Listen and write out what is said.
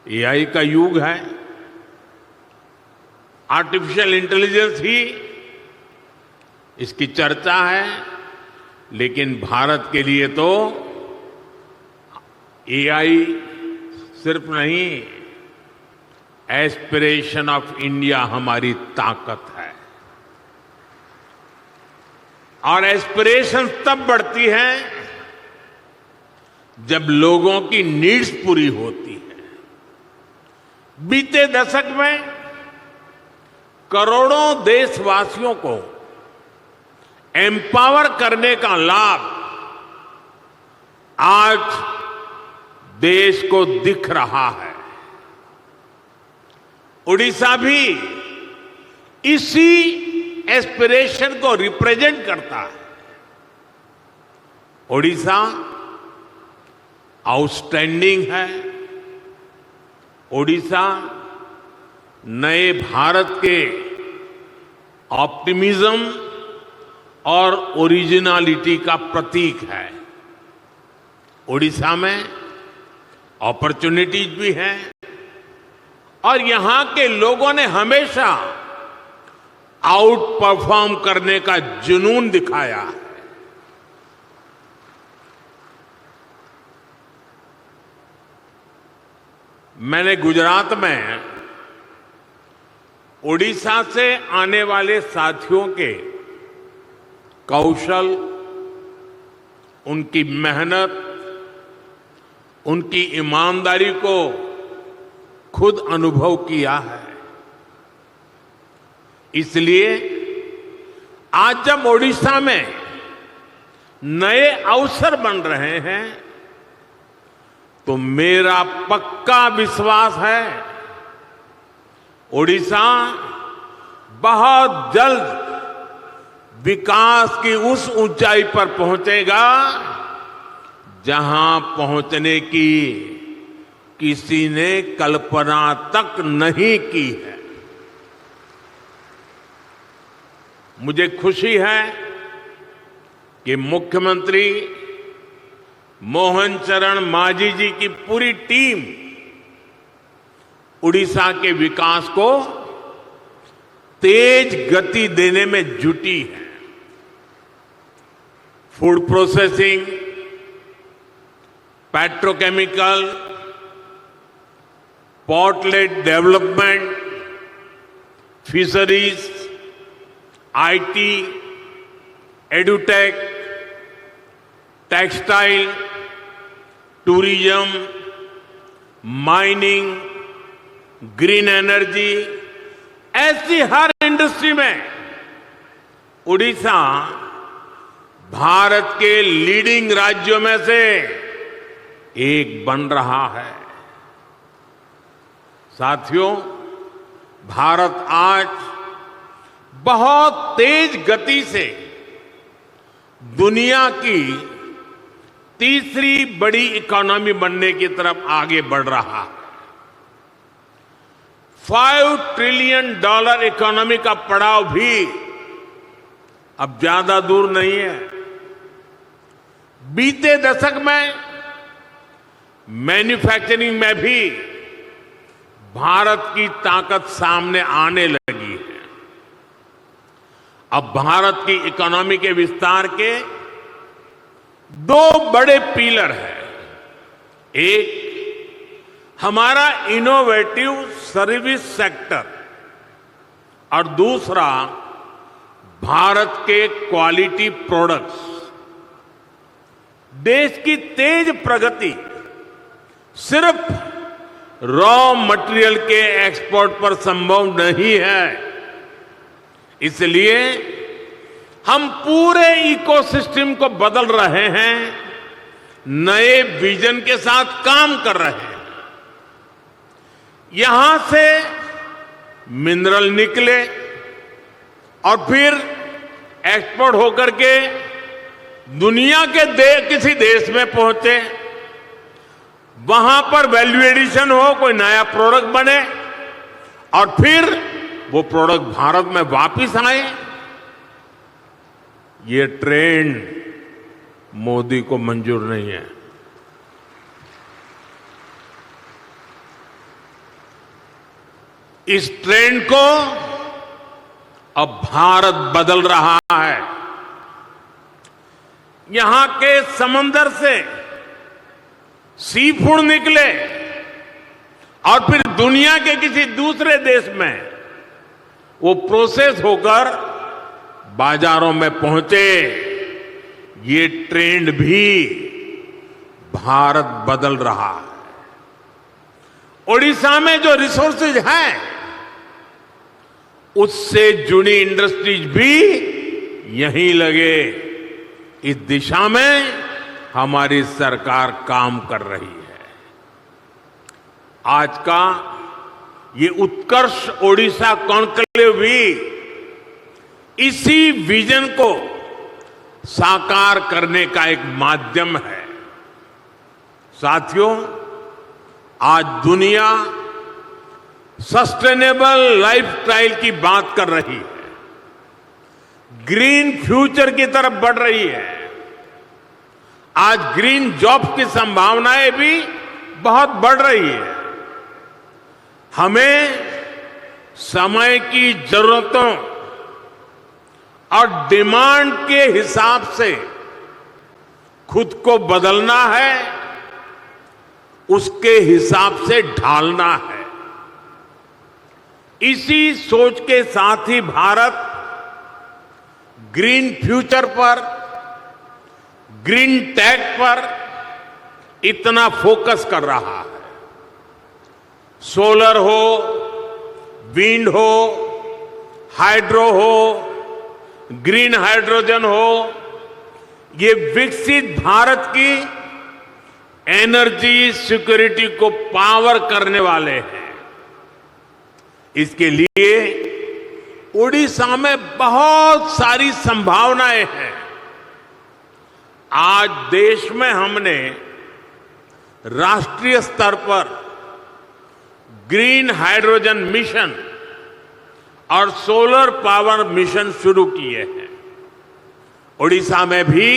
AI का युग है, आर्टिफिशियल इंटेलिजेंस ही इसकी चर्चा है, लेकिन भारत के लिए तो एआई सिर्फ नहीं, एस्पिरेशन ऑफ इंडिया हमारी ताकत है। और एस्पिरेशन तब बढ़ती है जब लोगों की नीड्स पूरी होती है। बीते दशक में करोड़ों देशवासियों को एम्पावर करने का लाभ आज देश को दिख रहा है। उड़ीसा भी इसी एस्पिरेशन को रिप्रेजेंट करता है। उड़ीसा आउटस्टैंडिंग है। उड़ीसा नए भारत के ऑप्टिमिज्म और ओरिजिनलिटी का प्रतीक है। उड़ीसा में अपॉर्चुनिटीज भी हैं और यहां के लोगों ने हमेशा आउट परफॉर्म करने का जुनून दिखाया है। मैंने गुजरात में उड़ीसा से आने वाले साथियों के कौशल, उनकी मेहनत, उनकी ईमानदारी को खुद अनुभव किया है। इसलिए आज जब ओडिशा में नए अवसर बन रहे हैं तो मेरा पक्का विश्वास है ओडिशा बहुत जल्द विकास की उस ऊंचाई पर पहुंचेगा जहां पहुंचने की किसी ने कल्पना तक नहीं की है। मुझे खुशी है कि मुख्यमंत्री मोहन चरण मांझी जी की पूरी टीम उड़ीसा के विकास को तेज गति देने में जुटी है। Food processing, petrochemical, port-lead development, fisheries, IT, edutech, textile, tourism, mining, green energy, ऐसी हर इंडस्ट्री में उड़ीसा भारत के लीडिंग राज्यों में से एक बन रहा है। साथियों, भारत आज बहुत तेज गति से दुनिया की तीसरी बड़ी इकोनॉमी बनने की तरफ आगे बढ़ रहा है। $5 ट्रिलियन इकोनॉमी का पड़ाव भी अब ज्यादा दूर नहीं है। बीते दशक में मैन्युफैक्चरिंग में भी भारत की ताकत सामने आने लगी है। अब भारत की इकोनॉमी के विस्तार के दो बड़े पिलर हैं। एक हमारा इनोवेटिव सर्विस सेक्टर और दूसरा भारत के क्वालिटी प्रोडक्ट्स। देश की तेज प्रगति सिर्फ रॉ मटेरियल के एक्सपोर्ट पर संभव नहीं है। इसलिए हम पूरे इकोसिस्टम को बदल रहे हैं, नए विजन के साथ काम कर रहे हैं। यहां से मिनरल निकले और फिर एक्सपोर्ट होकर के दुनिया के किसी देश में पहुंचे, वहां पर वैल्यू एडिशन हो, कोई नया प्रोडक्ट बने और फिर वो प्रोडक्ट भारत में वापस आए। ये ट्रेंड मोदी को मंजूर नहीं है। इस ट्रेंड को अब भारत बदल रहा है। यहां के समंदर से सी फूड निकले और फिर दुनिया के किसी दूसरे देश में वो प्रोसेस होकर बाजारों में पहुंचे, ये ट्रेंड भी भारत बदल रहा है। ओडिशा में जो रिसोर्सेज हैं, उससे जुड़ी इंडस्ट्रीज भी यहीं लगे। इस दिशा में हमारी सरकार काम कर रही है। आज का ये उत्कर्ष ओडिशा कॉन्क्लेव भी इसी विजन को साकार करने का एक माध्यम है। साथियों, आज दुनिया सस्टेनेबल लाइफस्टाइल की बात कर रही है, ग्रीन फ्यूचर की तरफ बढ़ रही है। आज ग्रीन जॉब की संभावनाएं भी बहुत बढ़ रही है। हमें समय की जरूरतों और डिमांड के हिसाब से खुद को बदलना है, उसके हिसाब से ढालना है। इसी सोच के साथ ही भारत ग्रीन फ्यूचर पर, ग्रीन टेक पर इतना फोकस कर रहा है। सोलर हो, विंड हो, हाइड्रो हो, ग्रीन हाइड्रोजन हो, ये विकसित भारत की एनर्जी सिक्योरिटी को पावर करने वाले हैं। इसके लिए ओडिशा में बहुत सारी संभावनाएं हैं। आज देश में हमने राष्ट्रीय स्तर पर ग्रीन हाइड्रोजन मिशन और सोलर पावर मिशन शुरू किए हैं। ओडिशा में भी